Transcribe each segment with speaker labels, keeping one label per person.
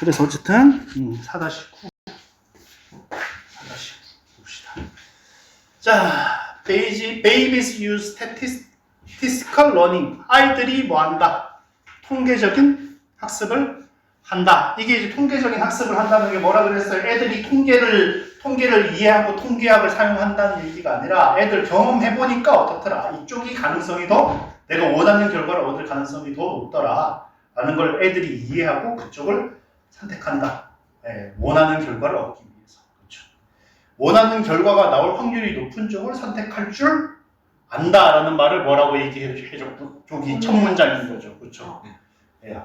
Speaker 1: 그래서 어쨌든 4-9 봅시다. 자, babies use statistical learning. 아이들이 뭐한다? 통계적인 학습을 한다. 이게 이제 통계적인 학습을 한다는 게 뭐라 그랬어요? 애들이 통계를 이해하고 통계학을 사용한다는 얘기가 아니라 애들 경험해보니까 어떻더라? 이쪽이 가능성이 내가 원하는 결과를 얻을 가능성이 더 높더라. 라는 걸 애들이 이해하고 그쪽을 선택한다. 네, 원하는 결과를 얻기 위해서. 그렇죠. 원하는 결과가 나올 확률이 높은 쪽을 선택할 줄 안다라는 말을 뭐라고 얘기해줬고, 저기 첫 문장인 거죠. 그렇죠. 네.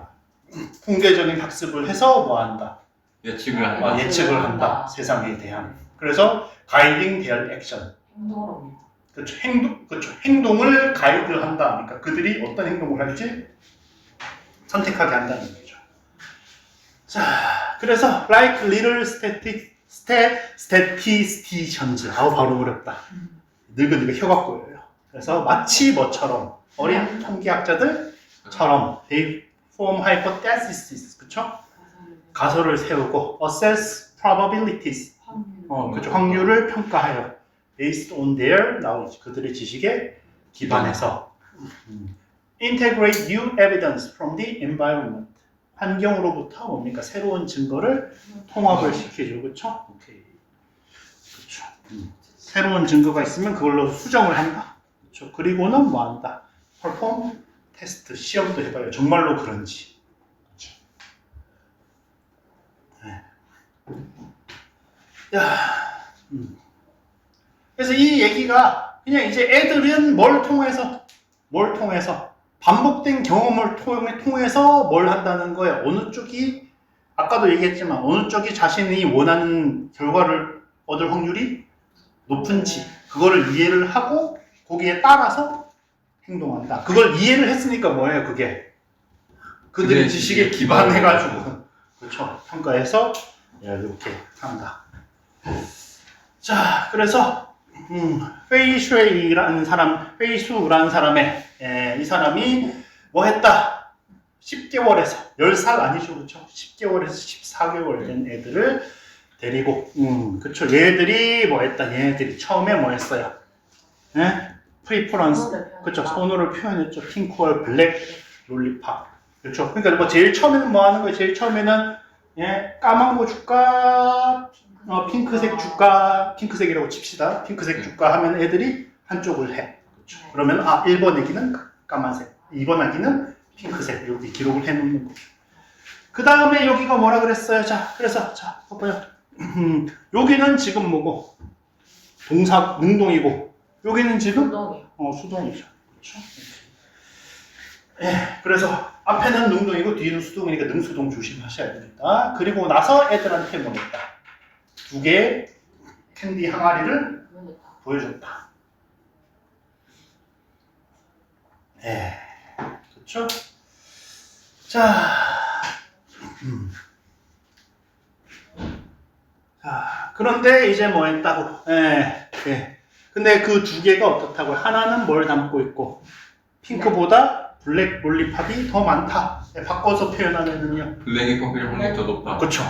Speaker 1: 통계적인 학습을 해서 뭐 한다?
Speaker 2: 예측을 한다.
Speaker 1: 예측을 한다. 세상에 대한. 그래서 guiding their action. 그렇죠. 행동을 가이드한다. 그러니까 그들이 어떤 행동을 할지 선택하게 한다는 거죠. 자, 그래서 like little statisticians. 바로 어렵다. 늙은 혀가 꼬여요. 그래서 마치 뭐처럼 어린 통계학자들처럼 they form hypotheses. 그렇죠? 가설을 세우고 assess probabilities. 그렇죠. 확률을 평가하여 based on their knowledge. 그들의 지식에 기반해서 integrate new evidence from the environment. 환경으로부터 뭡니까? 새로운 증거를 통합을 시키죠. 그렇죠? 오케이. 그렇죠. 새로운 증거가 있으면 그걸로 수정을 한다. 그렇죠. 그리고는 뭐 한다? perform 테스트, 시험도 해봐요. 정말로 그런지. 그렇죠. 네. 야, 그래서 이 얘기가 그냥 이제 애들은 뭘 통해서 반복된 경험을 통해서 뭘 한다는 거예요. 어느 쪽이 아까도 얘기했지만 어느 쪽이 자신이 원하는 결과를 얻을 확률이 높은지 그거를 이해를 하고 거기에 따라서 행동한다. 그걸 이해를 했으니까 뭐예요? 그게 그들의 지식에 기반해가지고 그렇죠. 평가해서 이렇게 한다. 자, 그래서 페이슈라는 사람의 이 사람이 뭐 했다? 10개월에서 10살 아니죠, 그렇죠? 10개월에서 14개월 된 애들을 데리고, 그렇죠. 얘들이 뭐 했다? 얘들이 처음에 뭐 했어요? 프리퍼런스, 그렇죠. 선호를 표현했죠. 핑크월, 블랙, 롤리팝, 그렇죠. 그러니까 뭐 제일 처음에는 뭐 하는 거예요? 제일 처음에는 까만 거 줄까? 핑크색 줄까? 핑크색이라고 칩시다. 핑크색 줄까 하면 애들이 한쪽을 해. 그렇죠. 그러면 1번 애기는 까만색, 2번 애기는 핑크색 이렇게 기록을 해놓는 거죠. 그 다음에 여기가 뭐라 그랬어요? 자, 그래서 자, 봐봐요. 여기는 지금 뭐고? 동사 능동이고 여기는 지금 수동이죠. 그렇죠. 그래서 앞에는 능동이고 뒤는 수동이니까 능수동 조심하셔야 됩니다. 그리고 나서 애들한테 뭐 했다? 2개의 캔디 항아리를 보여줬다. 그렇죠? 자, 그런데 이제 뭐 했다고? 근데 그 2개가 어떻다고? 하나는 뭘 담고 있고 핑크보다 블랙 롤리팝이 더 많다. 바꿔서 표현하면은요.
Speaker 2: 블랙이 뽑힐 확률이 더 높다.
Speaker 1: 그렇죠.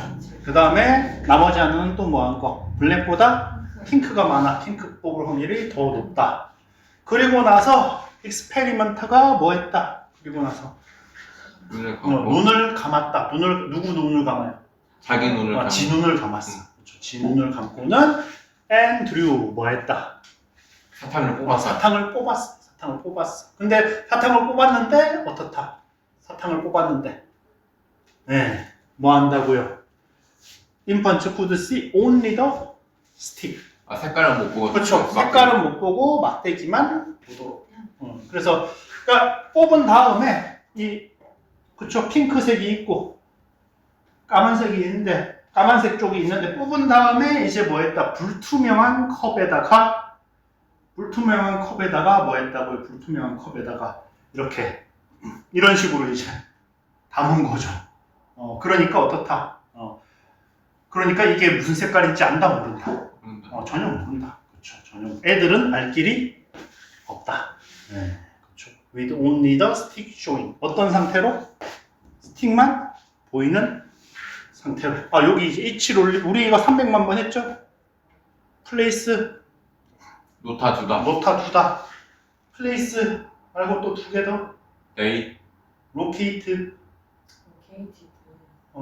Speaker 1: 그 다음에 나머지 하나는 또 뭐 한 거? 블랙보다 핑크가 많아. 핑크 뽑을 확률이 더 높다. 그리고 나서 익스페리먼트가 뭐 했다? 그리고 나서 눈을 감았다. 누구 눈을 감아요?
Speaker 2: 자기 눈을 감았어.
Speaker 1: 지 눈을 감았어. 그렇죠. 지 눈을 감고는 앤드류 뭐 했다?
Speaker 2: 사탕을 뽑았어.
Speaker 1: 사탕을 뽑았어. 근데 사탕을 뽑았는데 어떻다? 사탕을 뽑았는데 뭐 한다고요? Infants could see only the stick.
Speaker 2: 색깔은 못 보고.
Speaker 1: 그렇죠. 색깔은 못 보고 막대기만 보도록. 그래서 그러니까 뽑은 다음에 그렇죠. 핑크색이 있고 까만색이 있는데 까만색 쪽이 있는데 뽑은 다음에 이제 뭐 했다? 불투명한 컵에다가 뭐 했다고요? 불투명한 컵에다가 이렇게 이런 식으로 이제 담은 거죠. 그러니까 어떻다? 그러니까 이게 무슨 색깔인지 안다 모른다. 전혀 모른다. 그렇죠. 전혀. 애들은 알 길이 없다. 그렇죠. With only the stick showing. 어떤 상태로? 스틱만 보이는 상태로. 아, 여기 이제 H를 우리 이거 300만 번 했죠? 플레이스,
Speaker 2: 노타 두다.
Speaker 1: 노타 두다. 플레이스 말고 또 두 개 더.
Speaker 2: A.
Speaker 1: 로케이트,
Speaker 3: 로케이티드.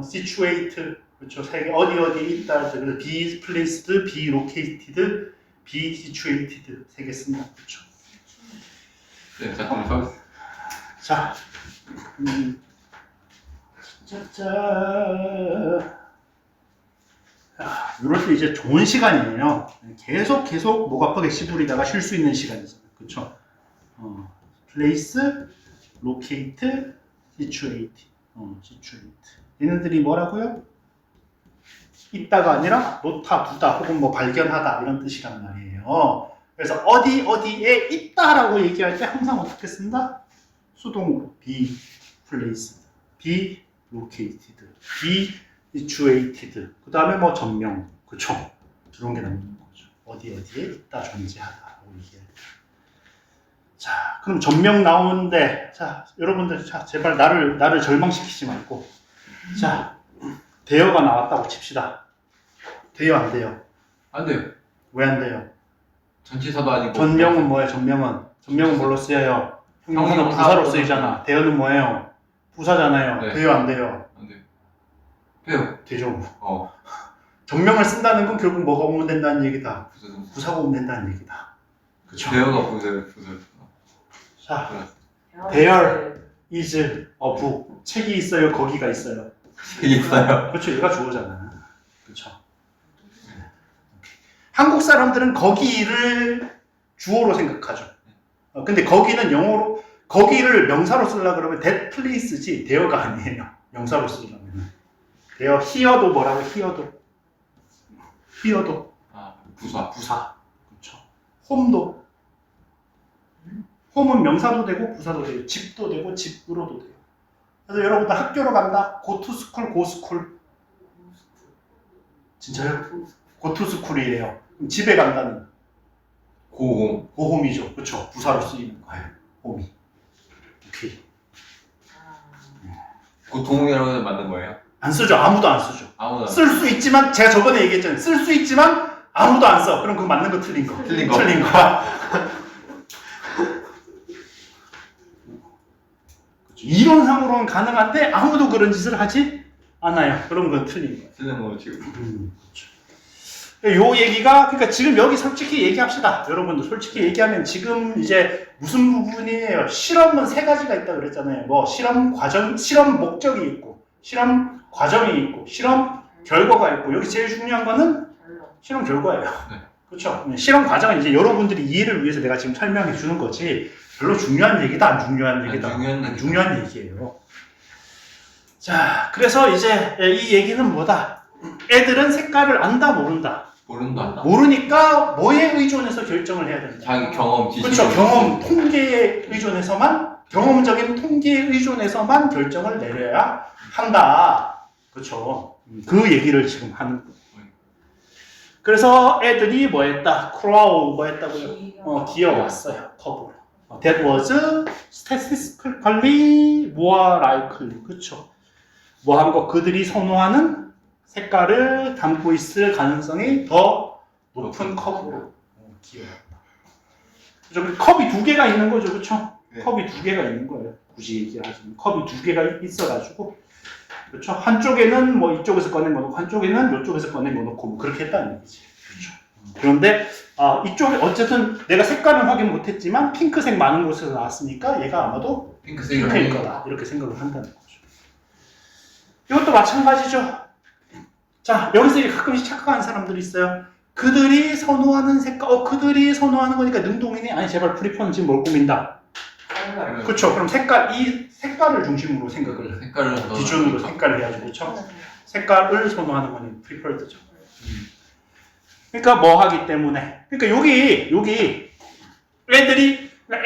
Speaker 1: 시츄에이트. 그렇죠. 세 개. 어디에 있다. 그래서 be placed, be located, be situated. 세 개 씁니다. 그렇죠.
Speaker 2: 네, 자, 서
Speaker 1: 자, 이럴 때 이제 좋은 시간이에요. 계속 목 아프게 씨부리다가 쉴 수 있는 시간이잖아요. 그쵸? place, locate, situate. situate. 얘네들이 뭐라고요? 있다가 아니라 놓다, 두다, 혹은 뭐 발견하다 이런 뜻이란 말이에요. 그래서 어디에 있다라고 얘기할 때 항상 어떻게 쓴다? 수동으로 be placed, be located, be situated. 그 다음에 뭐 전명, 그쵸? 그런 게 나오는 거죠. 어디에 있다, 존재하다라고 얘기할 때. 자, 그럼 전명 나오는데, 자, 여러분들, 자, 제발 나를 절망시키지 말고, 자, 대여가 나왔다고 칩시다. 돼요, 안 돼요?
Speaker 2: 안 돼요.
Speaker 1: 왜 안 돼요?
Speaker 2: 전치사도 아니고.
Speaker 1: 전명은 뭐예요? 전명은 뭘로 쓰여요? 형용사는 부사로 쓰이잖아. 대여는 뭐예요? 부사잖아요.
Speaker 2: 네.
Speaker 1: 돼요, 안 돼요?
Speaker 2: 안 돼요. 돼요.
Speaker 1: 되죠. 전명을 쓴다는 건 결국 뭐가 오면 된다는 얘기다.
Speaker 2: 부사.
Speaker 1: 부사가 오면 된다는 얘기다. 그쵸?
Speaker 2: 대여가 부사.
Speaker 1: 자,
Speaker 3: 대열.
Speaker 1: 대열. is a book. 책이 있어요, 거기가 있어요.
Speaker 2: 이게 있어요.
Speaker 1: 그렇죠, 얘가 주어잖아. 그렇죠. 한국 사람들은 거기를 주어로 생각하죠. 근데 거기는 영어로 거기를 명사로 쓰려고 그러면 that place지 대어가 아니에요. 명사로 쓰려면. 대어 here도 뭐라고? here도
Speaker 2: 아, 부사.
Speaker 1: 그렇죠. home도 home은 명사도 되고 부사도 돼요. 집도 되고 집으로도 돼요. 그래서 여러분들 학교로 간다. go to school, go school. 진짜요? go to school이에요. 그럼 집에 간다는
Speaker 2: 고홈.
Speaker 1: 고홈이죠. 그렇죠. 부사로 쓰이는 거예요. 홈이. 오케이.
Speaker 2: 고통이라고 해서 만든 거예요?
Speaker 1: 안 쓰죠. 아무도 안 쓰죠.
Speaker 2: 아무나.
Speaker 1: 쓸 수 있지만 제가 저번에 얘기했잖아요. 쓸 수 있지만 아무도 안 써. 그럼 그거 맞는 거 틀린 거.
Speaker 2: 틀린 거.
Speaker 1: 틀린 거. 그렇죠. 이론상으로는 가능한데 아무도 그런 짓을 하지 않아요. 그럼 그건 틀린 거예요.
Speaker 2: 쓰는 거 지금.
Speaker 1: 그렇죠. 요 얘기가 그러니까 지금 여기 솔직히 얘기합시다. 여러분들 솔직히 얘기하면 지금 이제 무슨 부분이에요? 실험은 세 가지가 있다 그랬잖아요. 뭐 실험 과정, 실험 목적이 있고, 실험 과정이 있고, 실험 결과가 있고. 여기 제일 중요한 거는 실험 결과예요.
Speaker 2: 네.
Speaker 1: 그렇죠? 실험 과정은 이제 여러분들이 이해를 위해서 내가 지금 설명해 주는 거지. 별로 중요한 얘기다, 안 중요한 얘기다.
Speaker 2: 안
Speaker 1: 중요한 얘기예요. 자, 그래서 이제 이 얘기는 뭐다? 애들은 색깔을 안다, 모른다.
Speaker 2: 모른다.
Speaker 1: 모르니까 뭐에 의존해서 결정을 해야 된다.
Speaker 2: 자기 경험, 지식.
Speaker 1: 그렇죠. 경험, 통계에 의존해서만, 경험적인 통계에 의존해서만 결정을 내려야 한다. 그렇죠. 그 얘기를 지금 하는 거예요. 그래서 애들이 뭐 했다? 크로우 뭐 했다고요? 기어왔어요. 커브로. That was statistically more likely. 그렇죠. 뭐 한 거 그들이 선호하는 색깔을 담고 있을 가능성이 더 높은 컵으로 기어왔다. 그죠? 컵이 두 개가 있는 거죠, 그렇죠?
Speaker 2: 네.
Speaker 1: 컵이 두 개가 있는 거예요. 굳이 얘기하자면 컵이 두 개가 있어가지고, 그렇죠? 한쪽에는 뭐 이쪽에서 꺼낸 거 놓고 한쪽에는 이쪽에서 꺼낸 거 놓고 뭐 그렇게 했다는 얘기지. 그렇죠? 그런데 이쪽에 어쨌든 내가 색깔은 확인 못했지만 핑크색 많은 곳에서 나왔으니까 얘가 아마도 핑크일 거다 이렇게 생각을 한다는 거죠. 이것도 마찬가지죠. 자, 여기서 가끔씩 착각하는 사람들이 있어요. 그들이 선호하는 색깔, 그들이 선호하는 거니까 능동이네? 아니, 제발 프리퍼는 지금 뭘 꾸민다? 그렇죠. 그럼 이 색깔을 중심으로 생각을
Speaker 2: 색깔을
Speaker 1: 기준으로 색깔을 해야죠. 그렇죠? 색깔을 선호하는 거는 preferred죠. 그러니까 뭐 하기 때문에. 그러니까 여기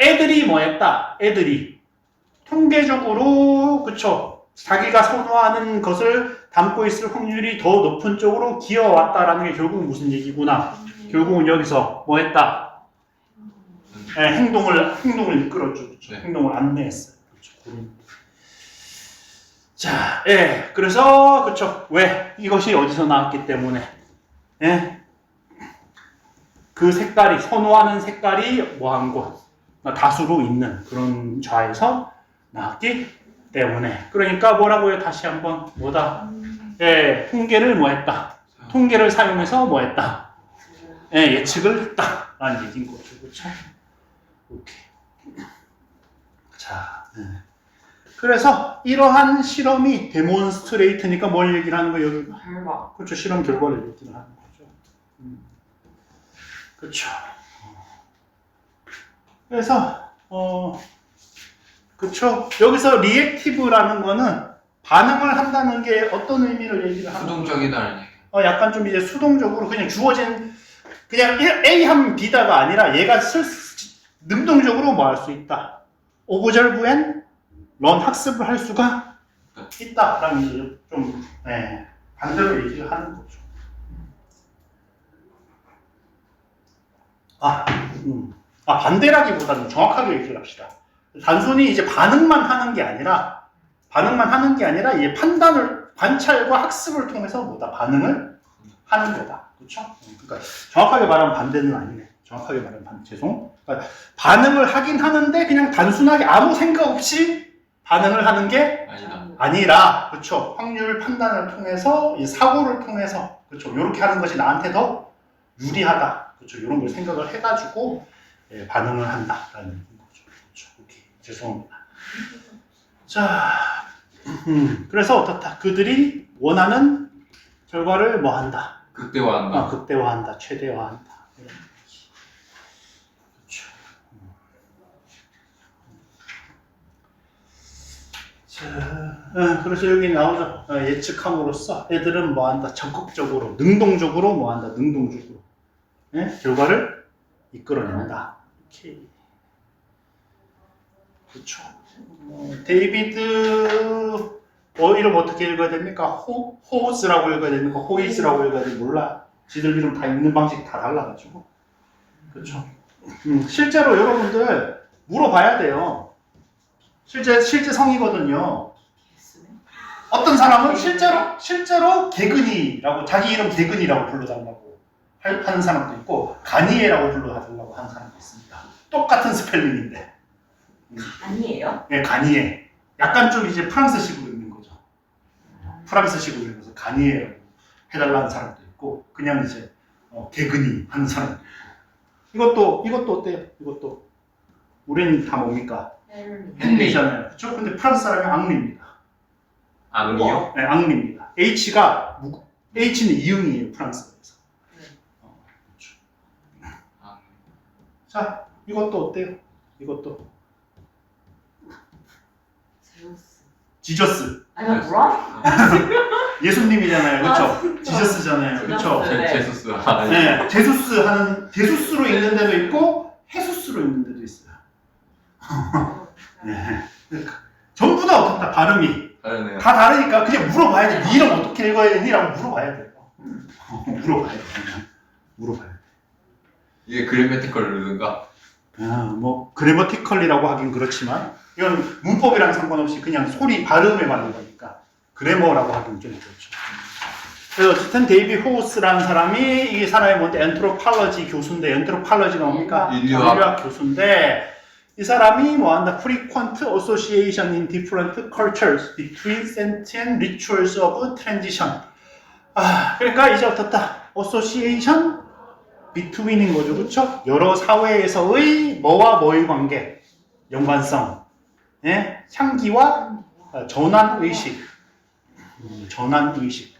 Speaker 1: 애들이 뭐 했다? 애들이 통계적으로, 그쵸? 자기가 선호하는 것을 담고 있을 확률이 더 높은 쪽으로 기어왔다라는 게 결국은 무슨 얘기구나. 결국은 여기서 뭐 했다? 네, 행동을 이끌었죠. 그렇죠?
Speaker 2: 네.
Speaker 1: 행동을 안내했어요. 그렇죠? 자, 예, 그래서 그쵸. 왜 이것이 어디서 나왔기 때문에, 예, 그 색깔이 선호하는 색깔이 뭐한 곳 다수로 있는 그런 좌에서 나왔기 때문에. 그러니까 뭐라고요? 다시 한번 뭐다? 예, 통계를 뭐했다? 통계를 사용해서 뭐했다? 예, 예측을 했다라는 얘기인 거죠, 그렇죠? 오케이. 자, 네. 그래서 이러한 실험이 데몬스트레이트니까 뭘 얘기를 하는 거예요? 여기
Speaker 3: 결과.
Speaker 1: 그렇죠, 실험 결과를 얘기를 하는 거죠. 그렇죠. 그래서 그렇죠. 여기서 리액티브라는 거는 반응을 한다는 게 어떤 의미를 얘기를 하는 거예요?
Speaker 2: 수동적이다는 얘기.
Speaker 1: 약간 좀 이제 수동적으로 그냥 주어진 그냥 A 하면 B다가 아니라 얘가 능동적으로 뭐 할 수 있다. 오브절브 앤 런 학습을 할 수가 있다라는 이제 좀 반대로 얘기를 하는 거죠. 반대라기보다는 정확하게 얘기를 합시다. 단순히 이제 반응만 하는 게 아니라 이제 판단을 관찰과 학습을 통해서 뭐다 반응을 하는 거다. 그렇죠? 그러니까 정확하게 말하면 반대는 아니네. 정확하게 말하면 죄송. 그러니까 반응을 하긴 하는데 그냥 단순하게 아무 생각 없이 반응을 하는 게 아니라 그렇죠. 확률 판단을 통해서 이 사고를 통해서 그렇죠. 이렇게 하는 것이 나한테 더 유리하다. 그렇죠. 이런 걸 생각을 해가지고 반응을 한다라는 거죠. 그렇죠. 오케이. 죄송합니다. 자, 그래서 어떻다? 그들이 원하는 결과를 뭐 한다?
Speaker 2: 극대화한다.
Speaker 1: 극대화한다, 최대화한다. 이런 얘기. 그렇죠. 자, 그래서 여기 나오죠. 예측함으로써 애들은 뭐 한다? 적극적으로, 능동적으로 뭐 한다? 능동적으로. 결과를 이끌어낸다. 오케이. 그렇죠. 데이비드 이름 어떻게 읽어야 됩니까? 호스라고 읽어야 됩니까? 호이스라고 읽어야 됩니까? 몰라. 지들 이름 다 읽는 방식 다 달라가지고. 그렇죠. 실제로 여러분들 물어봐야 돼요. 실제 성이거든요. 어떤 사람은 실제로 개근이라고 자기 이름 개근이라고 불러달라고 하는 사람도 있고 가니에라고 불러달라고 하는 사람도 있습니다. 똑같은 스펠링인데.
Speaker 3: 아니에요?
Speaker 1: 네, 가니에. 약간 좀 이제 프랑스식으로 읽는 거죠. 프랑스식으로 읽어서 가니에라고 해달라는 사람도 있고 그냥 이제 개근이 하는 사람도 있고 이것도 어때요? 이것도 우리는 다 뭡니까? 헨리잖아요. 그렇죠? 근데 프랑스 사람이 앙리입니다.
Speaker 2: 앙리요?
Speaker 1: 네, 앙리입니다. H는 이응이에요. 프랑스어에서. 그렇죠. 자, 이것도 어때요? 이것도 지저스.
Speaker 3: 아니 뭐라?
Speaker 1: 예수님이잖아요. 그렇죠? 지저스잖아요. 그렇죠?
Speaker 2: 제수스.
Speaker 1: 네, 제수스로 읽는 데도 있고 헤수스로 읽는 데도 있어요. 네. 전부 다 어떻다 발음이
Speaker 2: 다르네요.
Speaker 1: 다 다르니까 그냥 물어봐야 돼. 네 이름 어떻게 읽어야 되니라고 물어봐야 돼요. 물어봐야 돼. 물어봐야 돼.
Speaker 2: 이게 그래메티컬 루든가?
Speaker 1: 뭐 그래머티컬이라고 하긴 그렇지만 이건 문법이랑 상관없이 그냥 소리 발음에 맞는 거니까 그래머라고 하긴 좀 그렇죠. 그래서 어쨌든 데이비 호우스라는 사람이 이 사람이 뭔데 엔트로팔러지 교수인데 엔트로팔러지가 뭡니까? 인류학 교수인데 이 사람이 뭐한다? Frequent association in different cultures between sentient rituals of transition. 그러니까 이제 어떻다? association between인 거죠, 그렇죠? 여러 사회에서의 뭐와 뭐의 관계, 연관성, 향기와 전환 의식, 전환 의식.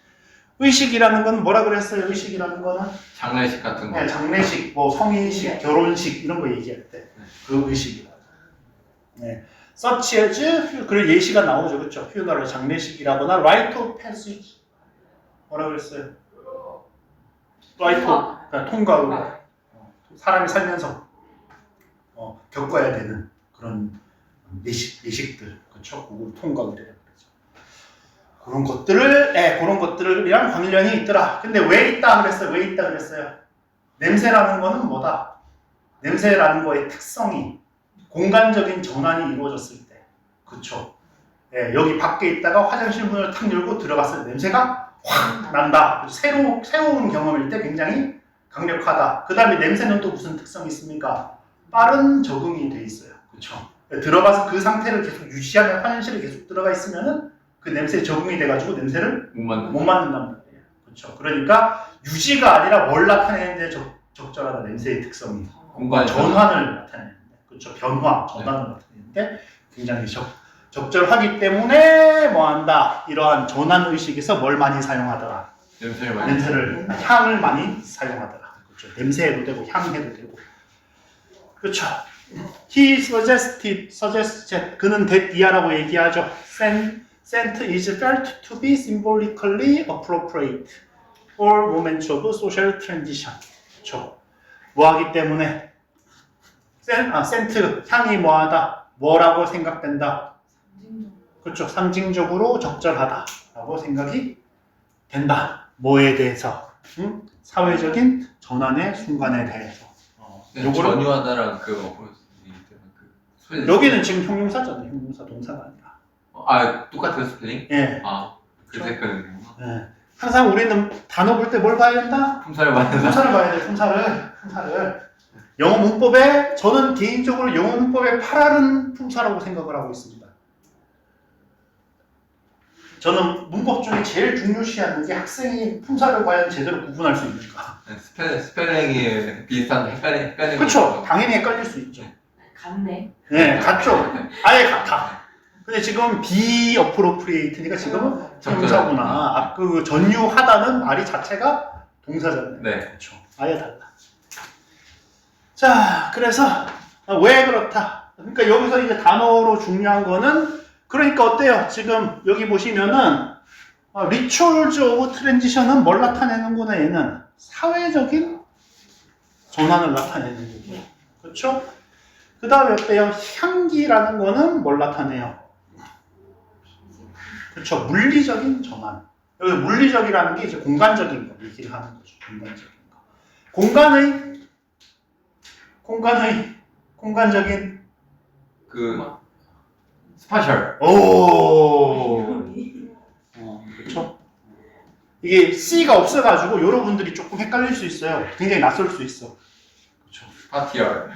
Speaker 1: 의식이라는 건 뭐라 그랬어요? 의식이라는 거는
Speaker 2: 장례식 같은 거.
Speaker 1: 장례식, 뭐 성인식, 결혼식 이런 거 얘기할 때 그 의식이라고. such as 그런 예시가 나오죠, 그렇죠? funeral 장례식이라거나 rite of passage 뭐라 그랬어요? rite of 그러니까 통과로 사람이 살면서 겪어야 되는 그런 예식들, 그렇죠? 그걸 통과의례라고 그러죠. 그런 것들이랑 관련이 있더라. 근데 왜 있다 그랬어요? 냄새라는 거는 뭐다? 냄새라는 거의 특성이 공간적인 전환이 이루어졌을 때, 그렇죠? 예, 여기 밖에 있다가 화장실 문을 탁 열고 들어갔을 때 냄새가 확 난다. 새로운 경험일 때 굉장히 강력하다. 그 다음에 냄새는 또 무슨 특성이 있습니까? 빠른 적응이 돼 있어요. 그렇죠? 들어가서 그 상태를 계속 유지하면 화장실에 계속 들어가 있으면은 그 냄새에 적응이 돼가지고 냄새를
Speaker 2: 못 만든.
Speaker 1: 못 맡는단 말이에요. 그렇죠? 그러니까 유지가 아니라 뭘 나타내는데 적절하다. 냄새의 특성이
Speaker 2: 공간
Speaker 1: 전환을 나타내는데, 그렇죠? 변화, 전환을 나타내는데 굉장히 적절하기 때문에 뭐한다. 이러한 전환 의식에서 뭘 많이 사용하더라.
Speaker 2: 냄새를 많이.
Speaker 1: 냄새를, 향을 많이 사용하더라. 그렇죠? 냄새해도 되고 향해도 되고. 그렇죠? He suggested, 그는 됐디아라고 얘기하죠. Scent is felt to be symbolically appropriate for moments of social transition. 그렇죠? 뭐하기 때문에 센트, 향이 뭐하다, 뭐라고 생각된다. 그렇죠? 상징적으로 적절하다라고 생각이 된다. 뭐에 대해서? 사회적인 전환의 순간에 대해서. 요거를-
Speaker 2: 전유하다랑
Speaker 1: 여기는 지금 형용사잖아요. 형용사 동사가 아니라.
Speaker 2: 아 똑같은 스펠링?
Speaker 1: 예.
Speaker 2: 아 그래서 헷갈리는구나.
Speaker 1: 예. 항상 우리는 단어 볼 때 뭘 봐야 된다?
Speaker 2: 품사를 받는다.
Speaker 1: 품사를 봐야 돼. 품사를. 영어 문법에 저는 개인적으로 영어 문법의 8알은 품사라고 생각을 하고 있습니다. 저는 문법 중에 제일 중요시하는 게 학생이 품사를 과연 제대로 구분할 수 있는가.
Speaker 2: 스펠링이 비슷한데 헷갈리는
Speaker 1: 그렇죠. 당연히 헷갈릴 수 있죠.
Speaker 3: 같네.
Speaker 1: 네, 같죠. 아예 같아. 근데 지금 비어프로프리에이트니까 지금은 동사구나. 그 전유하다는 말이 자체가 동사잖아요.
Speaker 2: 네.
Speaker 1: 그렇죠. 아예 달라. 자, 그래서 왜 그렇다? 그러니까 여기서 이제 단어로 중요한 거는 그러니까 어때요? 지금 여기 보시면은 리추얼즈 오브 트랜지션은 뭘 나타내는구나. 얘는 사회적인 전환을 나타내는 거고. 그렇죠? 그 다음에 어때요? 향기라는 거는 뭘 나타내요? 그렇죠. 물리적인 전환. 여기 물리적이라는 게 이제 공간적인 거 얘기를 하는 거죠. 공간적인 거. 공간적인
Speaker 2: 스파셜.
Speaker 1: 그렇죠. 이게 C가 없어가지고 여러분들이 조금 헷갈릴 수 있어요. 굉장히 낯설 수 있어. 그렇죠.
Speaker 2: 파티얼.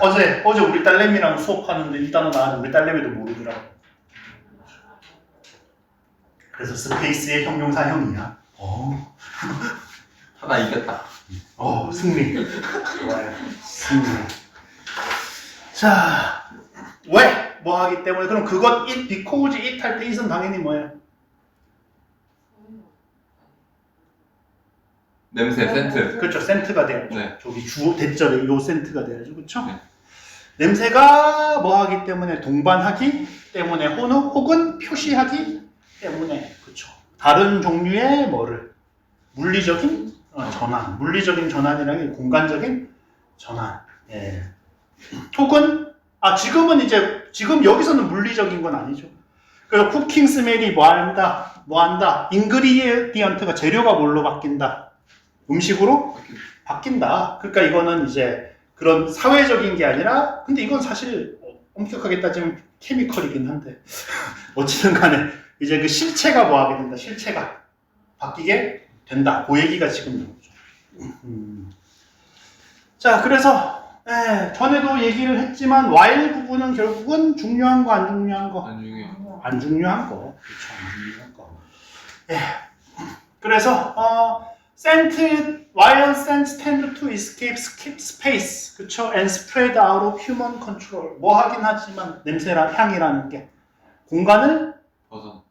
Speaker 1: 어제 우리 딸내미랑 수업하는데 이 단어 나왔는데 우리 딸내미도 모르더라고. 그래서 스페이스의 형용사형이야.
Speaker 2: 하나 이겼다.
Speaker 1: 승리. 좋아요. 승리. 자, 왜? 뭐 하기 때문에 그럼 그것 it, because it 할 때 it은 당연히 뭐예요?
Speaker 2: 냄새, 센트.
Speaker 1: 그렇죠. 센트가 돼야죠.
Speaker 2: 네.
Speaker 1: 저기 주어 대절에 요 센트가 돼야죠. 그렇죠?
Speaker 2: 네.
Speaker 1: 냄새가 뭐 하기 때문에 동반하기 때문에 혹은 표시하기 때문에 그렇죠. 다른 종류의 뭐를 물리적인 전환, 물리적인 전환이라는 게 공간적인 전환. 예. 혹은 지금 여기서는 물리적인 건 아니죠. 그래서 쿠킹 스멜이 뭐한다. 인그리디언트가 재료가 뭘로 바뀐다. 음식으로 바뀐다. 그러니까 이거는 이제 그런 사회적인 게 아니라, 근데 이건 사실 엄격하게 따지면 케미컬이긴 한데 어찌든 간에 이제 그 실체가 뭐 하게 된다. 실체가 바뀌게 된다. 그 얘기가 지금 나오죠. 자, 그래서 전에도 얘기를 했지만 while 부분은 결국은 중요한 거 안 중요한 거?
Speaker 2: 안 중요해요.
Speaker 1: 안 중요한 거. 그렇죠. 안 중요한 거. 그래서 while scents tend to escape space, 그렇죠? and spread out of human control. 뭐 하긴 하지만 향이라는 게 공간을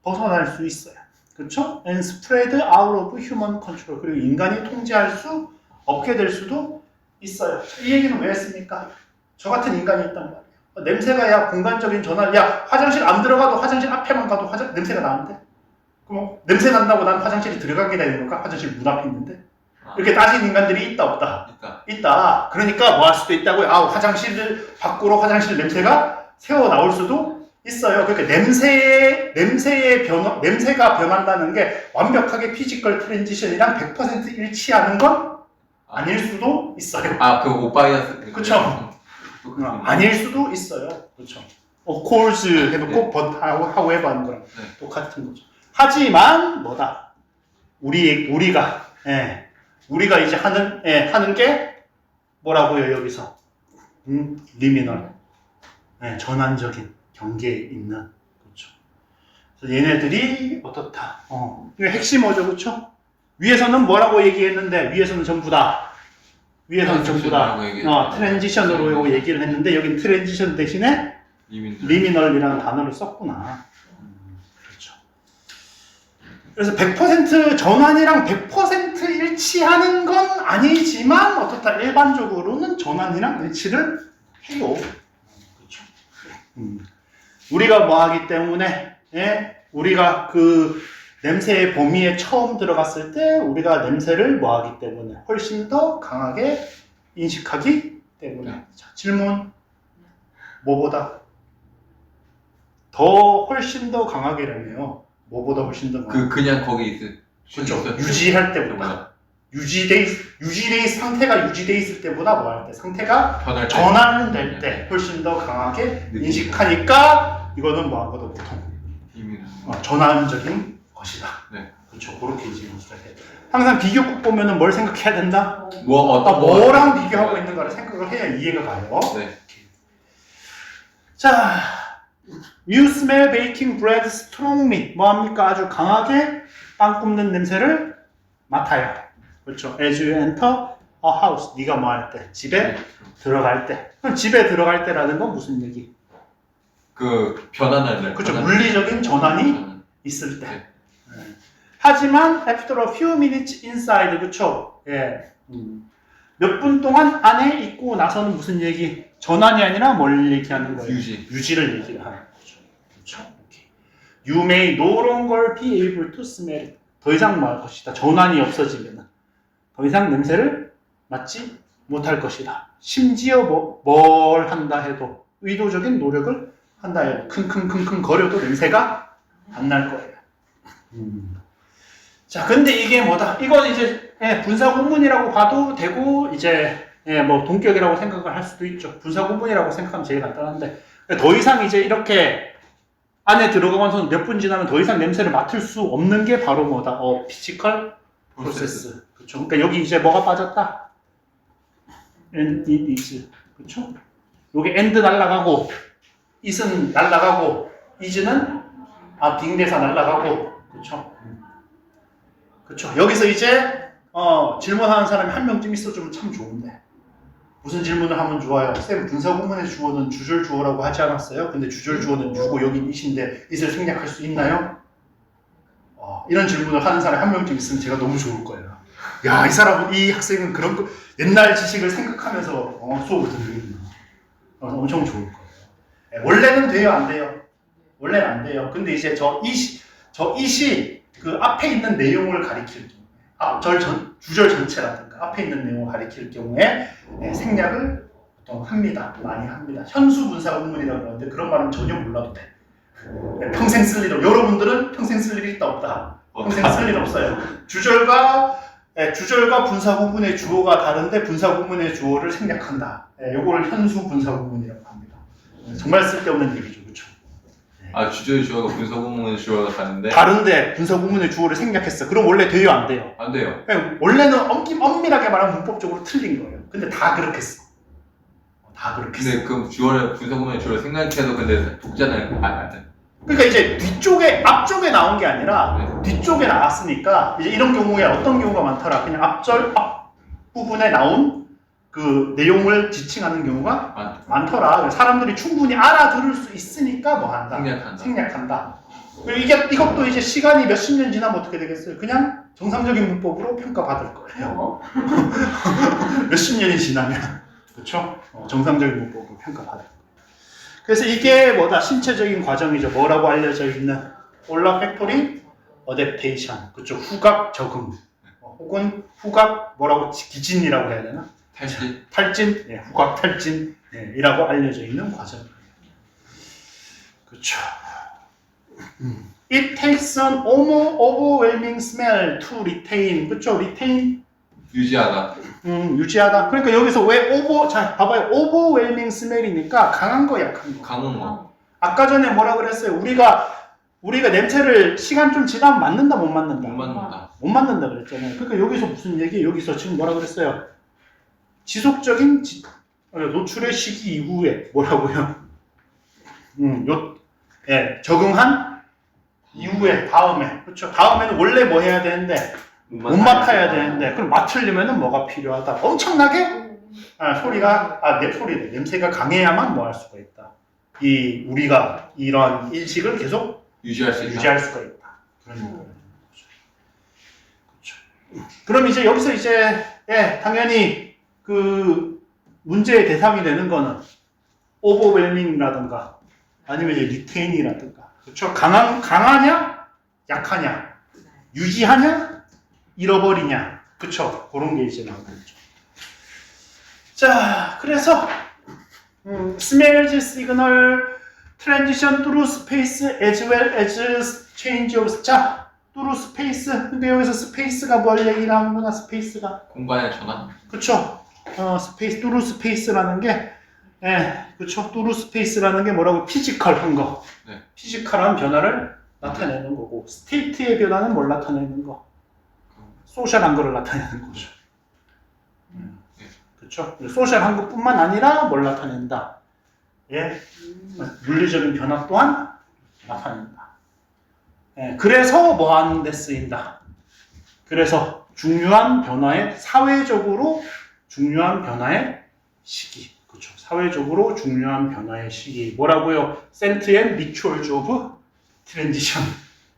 Speaker 1: 벗어날 수 있어요. 그렇죠? and spread out of human control. 그리고 인간이 통제할 수 없게 될 수도 있어요. 이 얘기는 왜 했습니까? 저 같은 인간이 있단 말이에요. 냄새가 야 공간적인 전환. 야 화장실 안 들어가도 화장실 앞에만 가도 냄새가 나는데? 그럼 냄새 난다고 난 화장실에 들어가게 되는 걸까? 화장실 문 앞에 있는데? 이렇게 따지는 인간들이 있다 없다? 있다. 그러니까 뭐 할 수도 있다고요. 화장실 밖으로 화장실 냄새가 새어 나올 수도 있어요. 그러니까 냄새가 변한다는 게 완벽하게 피지컬 트랜지션이랑 100% 일치하는 건 아닐 수도 있어요.
Speaker 2: 그 오바이어스.
Speaker 1: 그쵸. 아닐 수도 있어요. 그렇죠. of course 해도 꼭 but however 하는 거랑 똑같은 거죠. 하지만 뭐다? 우리가 이제 하는 게 뭐라고요 여기서? 리미널. 전환적인 경계에 있는 그렇죠. 그래서 얘네들이 어떻다? 이거 핵심 뭐죠, 그렇죠? 위에서는 뭐라고 얘기했는데 위에서는 전부 다 트랜지션으로 얘기를 했는데 여긴 트랜지션 대신에 리미널이라는 단어를 썼구나. 그렇죠. 그래서 100% 전환이랑 100% 일치하는 건 아니지만 어떻다 일반적으로는 전환이랑 일치를 해요. 그렇죠. 우리가 뭐 하기 때문에 우리가 그 냄새의 범위에 처음 들어갔을 때 우리가 냄새를 뭐 하기 때문에 훨씬 더 강하게 인식하기 때문에. 자, 질문. 뭐보다? 훨씬 더 강하게라며요. 뭐보다 훨씬 더 강하게.
Speaker 2: 그냥 거기 있을.
Speaker 1: 그렇죠. 유지할 때보다. 상태가 유지돼 있을 때보다 뭐 할 때? 상태가 전환될 때 훨씬 더 강하게 인식하니까 이거는 뭐 하거든 보통. 전환적인 것이다.
Speaker 2: 네.
Speaker 1: 그렇죠. 그렇게 이제 인식할 때. 항상 비교국 보면은 뭘 생각해야 된다?
Speaker 2: 뭐랑
Speaker 1: 비교하고 있는가를 생각을 해야 이해가 가요.
Speaker 2: 네.
Speaker 1: 자, you smell baking bread strongly. 뭐합니까? 아주 강하게 빵 굽는 냄새를 맡아요. 그렇죠. As you enter a house. 네가 뭐 할 때? 집에 들어갈 때. 그럼 집에 들어갈 때라는 건 무슨 얘기?
Speaker 2: 변환을.
Speaker 1: 그렇죠. 물리적인 전환이 있을 때. 하지만 after a few minutes inside. 그렇죠. 몇 분 동안 안에 있고 나서는 무슨 얘기? 전환이 아니라 뭘 얘기하는 거예요? 유지를 얘기를 하는 거죠. 그렇죠. 오케이. You may no longer be able to smell it. 더 이상 뭐 할 것이다. 전환이 없어지면 더 이상 냄새를 맡지 못할 것이다. 심지어 뭘 한다 해도 의도적인 노력을 한다 해도 킁킁킁킁 거려도 냄새가 안 날 거예요. 자, 근데 이게 뭐다? 이건 이제 분사구문이라고 봐도 되고 이제 뭐 동격이라고 생각을 할 수도 있죠. 분사구문이라고 생각하면 제일 간단한데 더 이상 이제 이렇게 안에 들어가면서 몇 분 지나면 더 이상 냄새를 맡을 수 없는 게 바로 뭐다? 피지컬 프로세스. 그렇죠. 그러니까 여기 이제 뭐가 빠졌다? and it is. 그렇죠? 여기 and 날라가고 it은 날라가고 is는 빙대사 날라가고. 그렇죠? 그렇죠. 여기서 이제 질문하는 사람이 한 명쯤 있어주면 참 좋은데 무슨 질문을 하면 좋아요? 쌤, 분사구문의 주어는 주절주어라고 하지 않았어요? 근데 주절주어는 유고 여긴 it인데 it을 생략할 수 있나요? 이런 질문을 하는 사람이 한 명쯤 있으면 제가 너무 좋을 거예요. 야, 이 학생은 그런 거 옛날 지식을 생각하면서 수업을 듣는구나. 엄청 좋을 거예요. 원래는 돼요, 안 돼요? 원래는 안 돼요. 근데 이제 저 it이 그 앞에 있는 내용을 가리킬 경우에 주절 전체라든가 앞에 있는 내용을 가리킬 경우에 생략을 보통 합니다. 많이 합니다. 현수 분사 구문이라고 그러는데 그런 말은 전혀 몰라도 돼. 평생 쓸 일 여러분들은 평생 쓸 일이 있다 없다. 평생 쓸 일 없어요. 주절과 분사 구문의 주어가 다른데 분사 구문의 주어를 생략한다. 요거를 현수 분사 구문이라고 합니다. 정말 쓸데없는 얘기죠, 그렇죠?
Speaker 2: 주절 주어가 분사구문의 주어가
Speaker 1: 다른데 분사구문의 주어를 생략했어. 그럼 원래 돼요, 안 돼요?
Speaker 2: 안 돼요.
Speaker 1: 원래는 엄밀하게 말하면 문법적으로 틀린 거예요. 근데 다 그렇게 써. 다 그렇게 써.
Speaker 2: 근데 그 분사구문의 주어를 생략해도 근데 독자는 안 돼.
Speaker 1: 그러니까 이제 앞쪽에 나온 게 아니라 뒤쪽에 나왔으니까 이제 이런 경우에 어떤 경우가 많더라. 그냥 앞부분에 나온 그 내용을 지칭하는 경우가 많더라. 사람들이 충분히 알아들을 수 있으니까 뭐 한다? 생략한다. 그리고 이것도 이제 시간이 몇십 년 지나면 어떻게 되겠어요? 그냥 정상적인 문법으로 평가받을 거예요. 몇십 년이 지나면. 그렇죠? 정상적인 문법으로 평가받을 거예요. 그래서 이게 뭐다? 신체적인 과정이죠. 뭐라고 알려져 있는 올라팩토리 어댑테이션. 그렇죠? 후각 적응. 혹은 후각 뭐라고 기진이라고 해야 되나? 탈진, 후각 탈진이라고 알려져 있는 과정입니다. 그렇죠. It takes an overwhelming smell to retain. 그렇죠? retain
Speaker 2: 유지하다.
Speaker 1: 유지하다. 그러니까 여기서 왜 자, 봐봐요. overwhelming smell이니까 강한 거, 약한 거.
Speaker 2: 강한 거.
Speaker 1: 아까 전에 뭐라 그랬어요? 우리가 냄새를 시간 좀 지나면 맡는다 못 맡는다?
Speaker 2: 못 맞는다.
Speaker 1: 못 맡는다 그랬잖아요. 그러니까 여기서 무슨 얘기? 여기서 지금 뭐라 그랬어요? 지속적인 노출의 시기 이후에 뭐라고요? 적응한 이후에 다음에 그렇죠. 다음에는 원래 뭐 해야 되는데 못 맡아야 되는데 그럼 맡으려면은 뭐가 필요하다? 엄청나게 냄새가 강해야만 뭐 할 수가 있다. 우리가 이런 인식을 계속
Speaker 2: 유지할 수 있다.
Speaker 1: 유지할 수가 있다. 그런 거예요. 그렇죠. 그럼 이제 여기서 이제 당연히 그 문제의 대상이 되는 거는 오버웰밍이라든가 아니면 이제 리테인이라든가 그렇죠. 강하냐 약하냐 유지하냐 잃어버리냐 그렇죠. 그런 게 이제 나오겠죠. 자 그래서 smells signal transition through space as well as change of 자 through space 근데 여기서 스페이스가 뭘 얘기를 하는구나 스페이스가
Speaker 2: 공간의 전환.
Speaker 1: 그쵸 스페이스 through space라는 게 그쵸 through space라는 게 뭐라고 피지컬한 거
Speaker 2: 네.
Speaker 1: 피지컬한 변화를 나타내는 거고 스테이트의 변화는 뭘 나타내는 거 소셜한 거를 나타내는 거죠. 그렇죠? 소셜한 것뿐만 아니라 뭘 나타낸다. 물리적인 변화 또한 나타낸다. 그래서 뭐 하는 데 쓰인다. 그래서 중요한 변화의 사회적으로 중요한 변화의 시기. 그렇죠. 사회적으로 중요한 변화의 시기. 뭐라고요? 센트 앤 리추얼즈 오브 트랜지션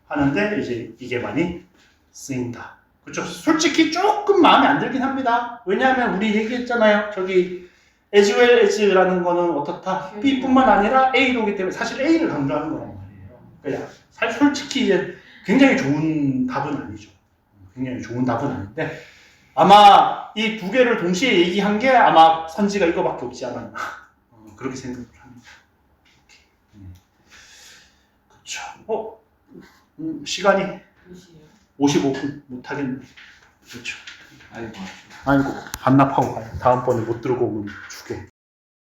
Speaker 1: 하는데 이제 이게 많이 쓰인다. 그렇죠. 솔직히 조금 마음에 안 들긴 합니다. 왜냐하면 우리 얘기했잖아요. 저기 as well as라는 거는 어떻다? B뿐만 아니라 A로 오기 때문에 사실 A를 강조하는 거란 말이에요. 그러니까 사실 솔직히 이제 굉장히 좋은 답은 아니죠. 굉장히 좋은 답은 아닌데 아마 이 두 개를 동시에 얘기한 게 아마 선지가 이거밖에 없지 않았나 그렇게 생각을 합니다. 그렇죠. 시간이 55분 못하겠네. 그렇죠.
Speaker 2: 아이고.
Speaker 1: 아이고 반납하고 가요. 다음번에 못 들고 오면 죽여.